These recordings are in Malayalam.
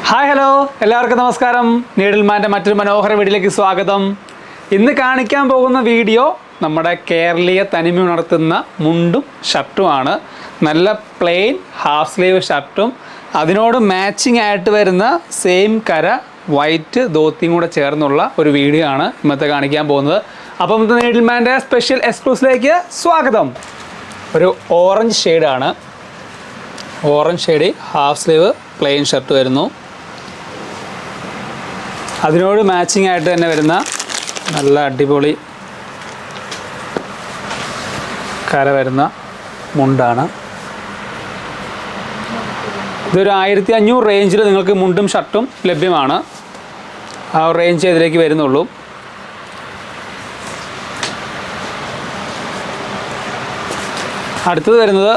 ഹായ് ഹലോ എല്ലാവർക്കും നമസ്കാരം. നീഡിൽമാൻ്റെ മറ്റൊരു മനോഹര വീഡിയോയിലേക്ക് സ്വാഗതം. ഇന്ന് കാണിക്കാൻ പോകുന്ന വീഡിയോ നമ്മുടെ കേരളീയ തനിമ ഉണർത്തുന്ന മുണ്ടും ഷർട്ടുമാണ്. നല്ല പ്ലെയിൻ ഹാഫ് സ്ലീവ് ഷർട്ടും അതിനോട് മാച്ചിങ് ആയിട്ട് വരുന്ന സെയിം കര വൈറ്റ് ധോത്തിയും കൂടെ ചേർന്നുള്ള ഒരു വീഡിയോ ആണ് ഇന്നത്തെ കാണിക്കാൻ പോകുന്നത്. അപ്പം ഇന്നത്തെ നീഡിൽമാൻ്റെ സ്പെഷ്യൽ എക്സ്ക്ലൂസിലേക്ക് സ്വാഗതം. ഒരു ഓറഞ്ച് ഷെയ്ഡാണ്. Orange shade half sleeve plain shirt വരുന്നു. അതിനോട് മാച്ചിങ് ആയിട്ട് തന്നെ വരുന്ന നല്ല അടിപൊളി കര വരുന്ന മുണ്ടാണ്. ഇതൊരു 1500 റേഞ്ചിൽ നിങ്ങൾക്ക് മുണ്ടും ഷർട്ടും ലഭ്യമാണ്. ആ റേഞ്ച് ഇതിലേക്ക് വരുന്നുള്ളൂ. അടുത്തത് വരുന്നത്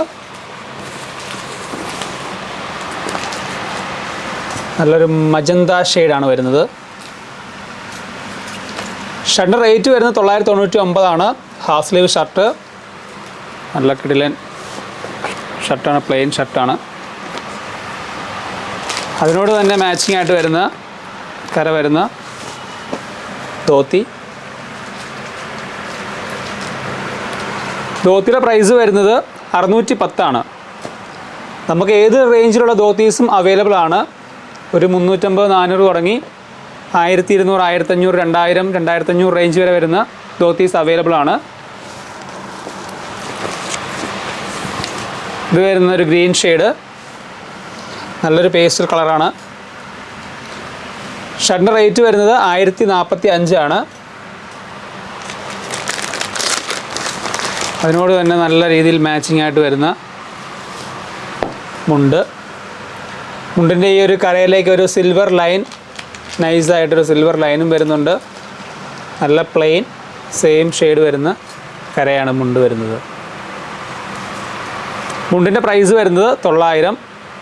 നല്ലൊരു മജന്ത ഷെയ്ഡാണ് വരുന്നത്. ഷർട്ടിൻ്റെ റേറ്റ് വരുന്നത് 999 ഹാഫ് സ്ലീവ് ഷർട്ട്. നല്ല കിടിലൻ ഷർട്ടാണ്, പ്ലെയിൻ ഷർട്ടാണ്. അതിനോട് തന്നെ മാച്ചിങ് ആയിട്ട് വരുന്ന കര വരുന്ന ധോത്തി. ധോത്തിയുടെ പ്രൈസ് വരുന്നത് 610. നമുക്ക് ഏത് റേഞ്ചിലുള്ള ധോത്തീസും അവൈലബിൾ ആണ്. ഒരു 350-400 തുടങ്ങി 1200, 1500, 2000, 2500 റേഞ്ച് വരെ വരുന്ന ധോത്തീസ് അവൈലബിൾ ആണ്. ഇത് വരുന്ന ഒരു ഗ്രീൻ ഷെയ്ഡ്, നല്ലൊരു പേസ്റ്റൽ കളറാണ്. ഷർട്ടിൻ്റെ റേറ്റ് വരുന്നത് 1045. അതിനോട് തന്നെ നല്ല രീതിയിൽ മാച്ചിങ് ആയിട്ട് വരുന്ന മുണ്ട്. മുണ്ടിൻ്റെ ഈ ഒരു കരയിലേക്ക് ഒരു സിൽവർ ലൈൻ, നൈസായിട്ടൊരു സിൽവർ ലൈനും വരുന്നുണ്ട്. നല്ല പ്ലെയിൻ സെയിം ഷെയ്ഡ് വരുന്ന കരയാണ് മുണ്ട് വരുന്നത്. മുണ്ടിൻ്റെ പ്രൈസ് വരുന്നത് 900.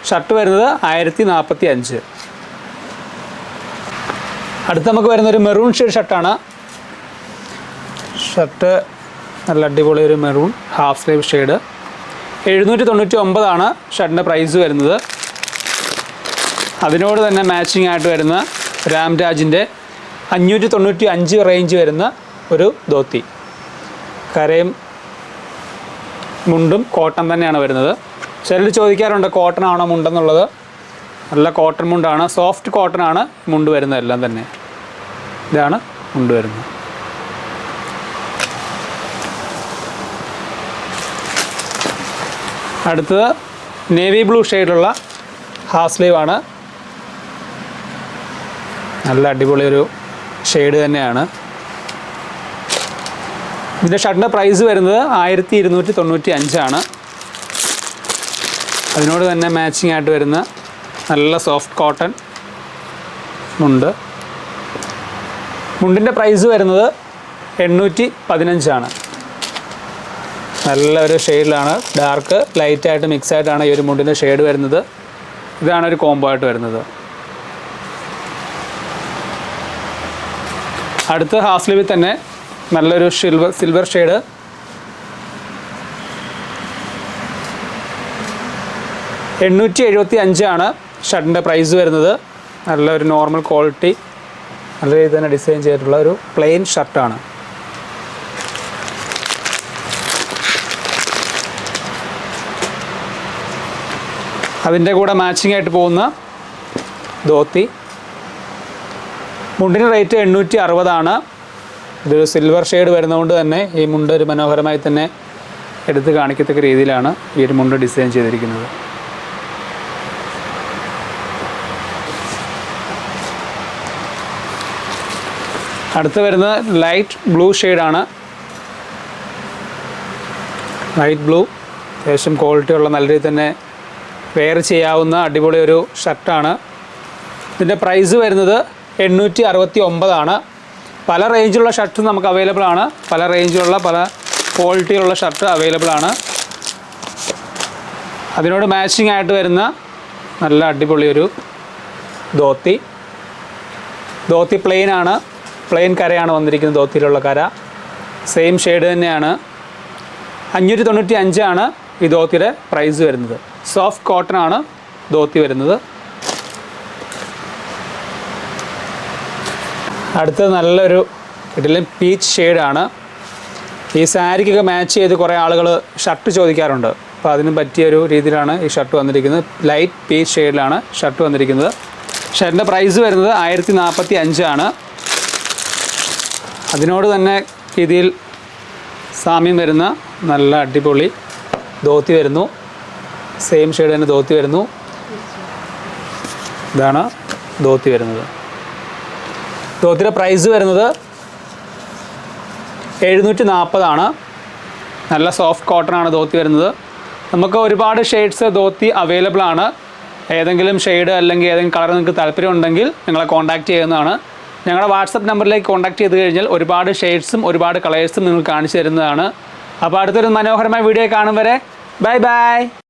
ഷർട്ട് വരുന്നത് 1045. അടുത്ത് നമുക്ക് വരുന്നൊരു മെറൂൺ ഷെയ്ഡ് ഷർട്ടാണ്. ഷർട്ട് നല്ല അടിപൊളി ഒരു മെറൂൺ ഹാഫ് സ്ലീവ് ഷെയ്ഡ്. 799 ഷർട്ടിൻ്റെ പ്രൈസ് വരുന്നത്. അതിനോട് തന്നെ മാച്ചിങ് ആയിട്ട് വരുന്ന രാംരാജിൻ്റെ 595 റേഞ്ച് വരുന്ന ഒരു ധോത്തി. കരയും മുണ്ടും കോട്ടൺ തന്നെയാണ് വരുന്നത്. ചിലർ ചോദിക്കാറുണ്ട് കോട്ടൺ ആണോ മുണ്ടെന്നുള്ളത്. നല്ല കോട്ടൺ മുണ്ടാണ്, സോഫ്റ്റ് കോട്ടൺ ആണ് മുണ്ട് വരുന്നത് എല്ലാം തന്നെ. ഇതാണ് മുണ്ട് വരുന്നത്. അടുത്തത് നേവി ബ്ലൂ ഷെയ്ഡുള്ള ഹാഫ് സ്ലീവ് ആണ്. നല്ല അടിപൊളി ഒരു ഷെയ്ഡ് തന്നെയാണ്. ഇതിൻ്റെ ഷർട്ടിൻ്റെ പ്രൈസ് വരുന്നത് 1295. അതിനോട് തന്നെ മാച്ചിങ് ആയിട്ട് വരുന്ന നല്ല സോഫ്റ്റ് കോട്ടൺ മുണ്ട്. മുണ്ടിൻ്റെ പ്രൈസ് വരുന്നത് 815. നല്ലൊരു ഷെയ്ഡിലാണ്, ഡാർക്ക് ലൈറ്റായിട്ട് മിക്സ് ആയിട്ടാണ് ഈ ഒരു മുണ്ടിൻ്റെ ഷെയ്ഡ് വരുന്നത്. ഇതാണ് ഒരു കോംബോ ആയിട്ട് വരുന്നത്. അടുത്ത ഹാഫ് സ്ലീവിൽ തന്നെ നല്ലൊരു സിൽവർ ഷെയ്ഡ്. $875 ഷർട്ടിൻ്റെ പ്രൈസ് വരുന്നത്. നല്ലൊരു നോർമൽ ക്വാളിറ്റി, നല്ല രീതിയിൽ തന്നെ ഡിസൈൻ ചെയ്തിട്ടുള്ള ഒരു പ്ലെയിൻ ഷർട്ടാണ്. അതിൻ്റെ കൂടെ മാച്ചിങ് ആയിട്ട് പോകുന്ന ധോത്തി. മുണ്ടിന് റേറ്റ് 860. ഇതൊരു സിൽവർ ഷെയ്ഡ് വരുന്നതുകൊണ്ട് തന്നെ ഈ മുണ്ട് ഒരു മനോഹരമായി തന്നെ എടുത്ത് കാണിക്കത്തക്ക രീതിയിലാണ് ഈ ഒരു മുണ്ട് ഡിസൈൻ ചെയ്തിരിക്കുന്നത്. അടുത്ത് വരുന്നത് ലൈറ്റ് ബ്ലൂ ഷെയ്ഡാണ്. ലൈറ്റ് ബ്ലൂ അത്യാവശ്യം ക്വാളിറ്റിയുള്ള നല്ല രീതിയിൽ തന്നെ വെയർ ചെയ്യാവുന്ന അടിപൊളി ഒരു ഷർട്ടാണ്. ഇതിൻ്റെ പ്രൈസ് വരുന്നത് 869. പല റേഞ്ചിലുള്ള ഷർട്ട് നമുക്ക് അവൈലബിൾ ആണ്. പല റേഞ്ചിലുള്ള പല ക്വാളിറ്റിയുള്ള ഷർട്ട് അവൈലബിൾ ആണ്. അതിനോട് മാച്ചിങ് ആയിട്ട് വരുന്ന നല്ല അടിപൊളി ഒരു ധോത്തി. ധോത്തി പ്ലെയിൻ ആണ്, പ്ലെയിൻ കരയാണ് വന്നിരിക്കുന്നത്. ധോത്തിയിലുള്ള കര സെയിം ഷെയ്ഡ് തന്നെയാണ്. 595 ഈ ധോത്തിയുടെ പ്രൈസ് വരുന്നത്. സോഫ്റ്റ് കോട്ടൺ ആണ് ധോത്തി വരുന്നത്. അടുത്തത് നല്ലൊരു ഇതിലും പീച്ച് ഷെയ്ഡാണ്. ഈ സാരിക്കൊക്കെ മാച്ച് ചെയ്ത് കുറേ ആളുകൾ ഷർട്ട് ചോദിക്കാറുണ്ട്. അപ്പോൾ അതിന് പറ്റിയൊരു രീതിയിലാണ് ഈ ഷർട്ട് വന്നിരിക്കുന്നത്. ലൈറ്റ് പീച്ച് ഷെയ്ഡിലാണ് ഷർട്ട് വന്നിരിക്കുന്നത്. ഷർട്ടിൻ്റെ പ്രൈസ് വരുന്നത് 1045 ആണ്. അതിനോട് തന്നെ രീതിയിൽ സാമ്യം വരുന്ന നല്ല അടിപൊളി ധോത്തി വരുന്നു. സെയിം ഷെയ്ഡ് തന്നെ ധോത്തി വരുന്നു. ഇതാണ് ധോത്തി വരുന്നത്. ധോത്തിയുടെ പ്രൈസ് വരുന്നത് 740 ആണ്. നല്ല സോഫ്റ്റ് കോട്ടൺ ആണ് ധോത്തി വരുന്നത്. നമുക്ക് ഒരുപാട് ഷെയ്ഡ്സ് ധോത്തി അവൈലബിൾ ആണ്. ഏതെങ്കിലും ഷെയ്ഡ് അല്ലെങ്കിൽ ഏതെങ്കിലും കളർ നിങ്ങൾക്ക് താല്പര്യമുണ്ടെങ്കിൽ നിങ്ങളെ കോൺടാക്റ്റ് ചെയ്യുന്നതാണ്. ഞങ്ങളുടെ വാട്സപ്പ് നമ്പറിലേക്ക് കോൺടാക്റ്റ് ചെയ്ത് കഴിഞ്ഞാൽ ഒരുപാട് ഷെയ്ഡ്സും ഒരുപാട് കളേഴ്സും നിങ്ങൾ കാണിച്ചു തരുന്നതാണ്. അപ്പോൾ അടുത്തൊരു മനോഹരമായ വീഡിയോ കാണും വരെ ബൈ ബൈ.